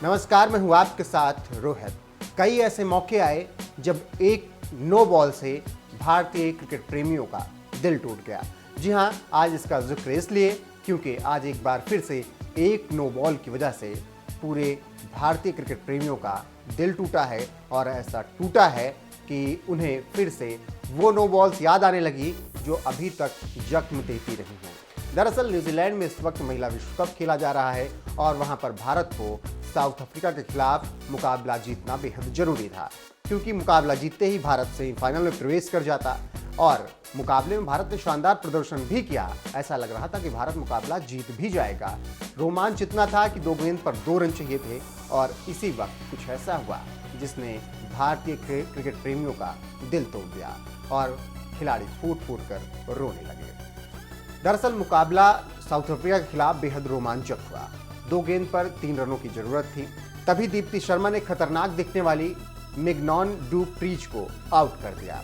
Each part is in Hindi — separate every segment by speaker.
Speaker 1: नमस्कार, मैं हूं आपके साथ रोहित। कई ऐसे मौके आए जब एक नो बॉल से भारतीय क्रिकेट प्रेमियों का दिल टूट गया। जी हां, आज इसका जिक्र इसलिए क्योंकि आज एक बार फिर से एक नो बॉल की वजह से पूरे भारतीय क्रिकेट प्रेमियों का दिल टूटा है और ऐसा टूटा है कि उन्हें फिर से वो नो बॉल्स याद आने लगी जो अभी तक जख्म देती रही हैं। दरअसल न्यूजीलैंड में इस वक्त महिला विश्व कप खेला जा रहा है और वहां पर भारत को साउथ अफ्रीका के खिलाफ मुकाबला जीतना बेहद जरूरी था, क्योंकि मुकाबला जीतते ही भारत सेमीफाइनल में प्रवेश कर जाता। और मुकाबले में भारत ने शानदार प्रदर्शन भी किया। ऐसा लग रहा था कि भारत मुकाबला जीत भी जाएगा। रोमांच इतना था कि 2 गेंद पर 2 रन चाहिए थे और इसी वक्त कुछ ऐसा हुआ जिसने भारतीय क्रिकेट प्रेमियों का दिल तोड़ दिया और खिलाड़ी फूट फूट कर रोने लगे। दरअसल मुकाबला साउथ अफ्रीका के खिलाफ बेहद रोमांचक हुआ। 2 गेंद पर 3 रनों की जरूरत थी। तभी दीप्ति शर्मा ने खतरनाक दिखने वाली मिगनॉन डू प्रीच को आउट कर दिया।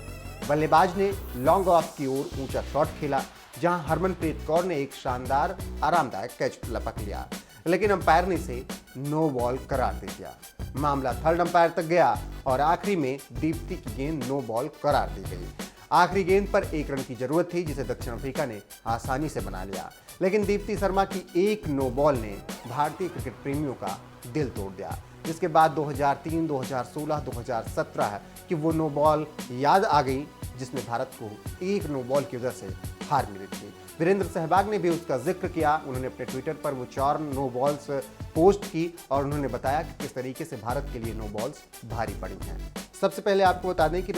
Speaker 1: बल्लेबाज ने लॉन्ग ऑफ की ओर ऊंचा शॉट खेला, जहां हरमनप्रीत कौर ने एक शानदार आरामदायक कैच लपक लिया, लेकिन अंपायर ने इसे नो बॉल करार दे दिया। मामला थर्ड अंपायर तक गया और आखिरी में दीप्ति की गेंद नो बॉल करार दी गई। आखिरी गेंद पर 1 रन की जरूरत थी, जिसे दक्षिण अफ्रीका ने आसानी से बना लिया, लेकिन दीप्ति शर्मा की एक नो बॉल ने भारतीय क्रिकेट प्रेमियों का दिल तोड़ दिया। जिसके बाद 2003, 2016, 2017 की वो नो बॉल याद आ गई जिसमें भारत को एक नो बॉल की वजह से हार मिली थी। वीरेंद्र सहवाग ने भी उसका जिक्र किया। उन्होंने अपने ट्विटर पर वो 4 नो बॉल्स पोस्ट की और उन्होंने बताया कि किस तरीके से भारत के लिए नो बॉल्स भारी पड़ी हैं। सबसे पहले आपको बता दें कि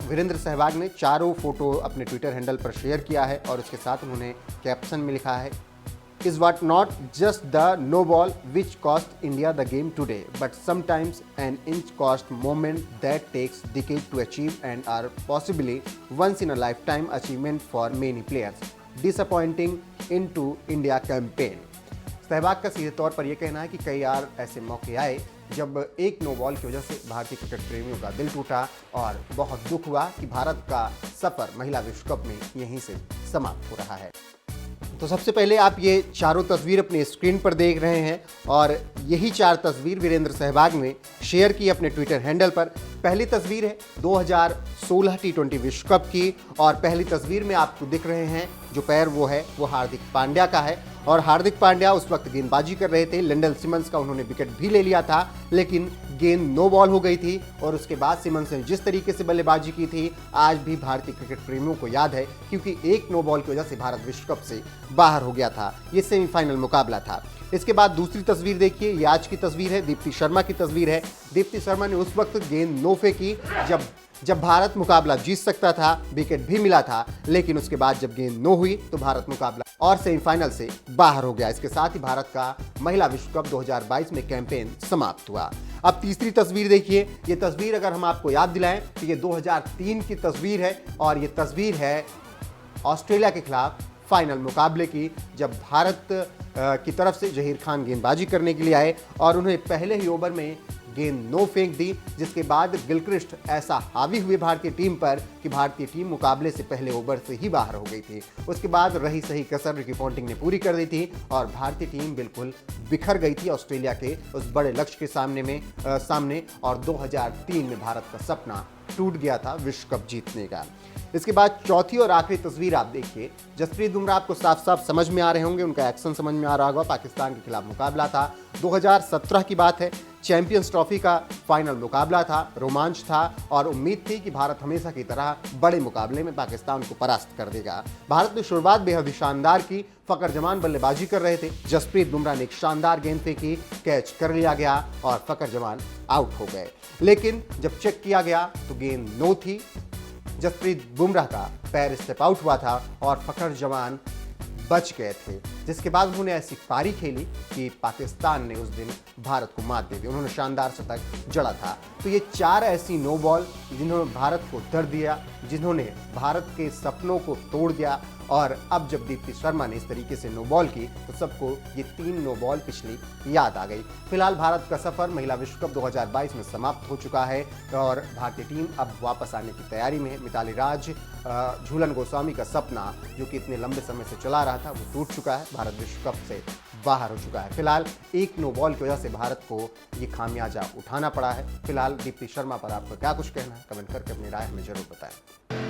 Speaker 1: वीरेंद्र सहवाग ने 4 फोटो अपने ट्विटर हैंडल पर शेयर किया है और उसके साथ उन्होंने कैप्शन में लिखा है, is what not just the no ball which cost India the game today, but sometimes an inch cost moment that takes decade to achieve and are possibly once in a lifetime achievement for many players. Disappointing into India campaign. Sehwag का सीधे तौर पर यह कहना है कि कई बार ऐसे मौके आए जब एक नो बॉल की वजह से भारतीय क्रिकेट प्रेमियों का दिल टूटा और बहुत दुख हुआ कि भारत का सफर महिला विश्व कप में यहीं से समाप्त हो रहा है। तो सबसे पहले आप ये चारों तस्वीर अपने स्क्रीन पर देख रहे हैं और यही 4 तस्वीर वीरेंद्र सहवाग ने शेयर की अपने ट्विटर हैंडल पर। पहली तस्वीर है 2016 टी20 विश्व कप की और पहली तस्वीर में आपको दिख रहे हैं जो पैर वो हार्दिक पांड्या का है और हार्दिक पांड्या उस वक्त गेंदबाजी कर रहे थे। लिंडल सिमंस का उन्होंने विकेट भी ले लिया था, लेकिन गेंद नो बॉल हो गई थी और उसके बाद सिमंस ने जिस तरीके से बल्लेबाजी की थी आज भी भारतीय क्रिकेट प्रेमियों को याद है, क्योंकि एक नो बॉल की वजह से भारत विश्व कप से बाहर हो गया था। ये सेमीफाइनल मुकाबला था। इसके बाद दूसरी तस्वीर देखिए, ये आज की तस्वीर है, दीप्ति शर्मा की तस्वीर है। दीप्ति शर्मा ने उस वक्त गेंद नो फेंकी जब भारत मुकाबला जीत सकता था, विकेट भी मिला था, लेकिन उसके बाद जब गेंद नो हुई तो भारत मुकाबला और सेमीफाइनल से बाहर हो गया। इसके साथ ही भारत का महिला विश्व कप 2022 में कैंपेन समाप्त हुआ। अब तीसरी तस्वीर देखिए, ये तस्वीर अगर हम आपको याद दिलाएं तो ये 2003 की तस्वीर है और ये तस्वीर है ऑस्ट्रेलिया के खिलाफ फाइनल मुकाबले की, जब भारत की तरफ से जहीर खान गेंदबाजी करने के लिए आए और उन्हें पहले ही ओवर में गेंद नो फेंक दी, जिसके बाद गिलक्रिस्ट ऐसा हावी हुए भारतीय टीम पर कि भारतीय टीम मुकाबले से पहले ओवर से ही बाहर हो गई थी। उसके बाद रही सही कसर रिकी पॉन्टिंग ने पूरी कर दी थी और भारतीय टीम बिल्कुल बिखर गई थी ऑस्ट्रेलिया के उस बड़े लक्ष्य के सामने और 2003 में भारत का सपना टूट गया था विश्व कप जीतने का। इसके बाद चौथी और आखिरी तस्वीर आप देखिए, जसप्रीत बुमराह आपको साफ साफ समझ में आ रहे होंगे, उनका एक्शन समझ में आ रहा होगा। पाकिस्तान के खिलाफ मुकाबला था, 2017 की बात है, चैंपियंस ट्रॉफी का फाइनल मुकाबला था, रोमांच था और उम्मीद थी कि भारत हमेशा की तरह बड़े मुकाबले में पाकिस्तान को परास्त कर देगा। भारत ने शुरुआत बेहद ही शानदार की, फकर जमान बल्लेबाजी कर रहे थे, जसप्रीत बुमराह ने एक शानदार गेंद फेंकी, कैच कर लिया गया और फकर जमान आउट हो गए। लेकिन जब चेक किया गया तो गेंद नो थी, जसप्रीत बुमराह का पैर स्टेप आउट हुआ था और फकर जमान बच गए थे, जिसके बाद उन्होंने ऐसी पारी खेली कि पाकिस्तान ने उस दिन भारत को मात दे दी। उन्होंने शानदार शतक जड़ा था। तो ये 4 ऐसी नो बॉल जिन्होंने भारत को दर्द दिया, जिन्होंने भारत के सपनों को तोड़ दिया और अब जब दीप्ति शर्मा ने इस तरीके से नो बॉल की तो सबको ये 3 नो बॉल पिछली याद आ गई। फिलहाल भारत का सफर महिला विश्व कप 2022 में समाप्त हो चुका है और भारतीय टीम अब वापस आने की तैयारी में है। मिताली राज, झूलन गोस्वामी का सपना जो कि इतने लंबे समय से चला रहा था वो टूट चुका है, भारत विश्व कप से बाहर हो चुका है। फिलहाल एक नो बॉल की वजह से भारत को ये खामियाजा उठाना पड़ा है। फिलहाल दीप्ति शर्मा पर आपका क्या कुछ कहना है, कमेंट करके अपनी राय हमें जरूर बताएं।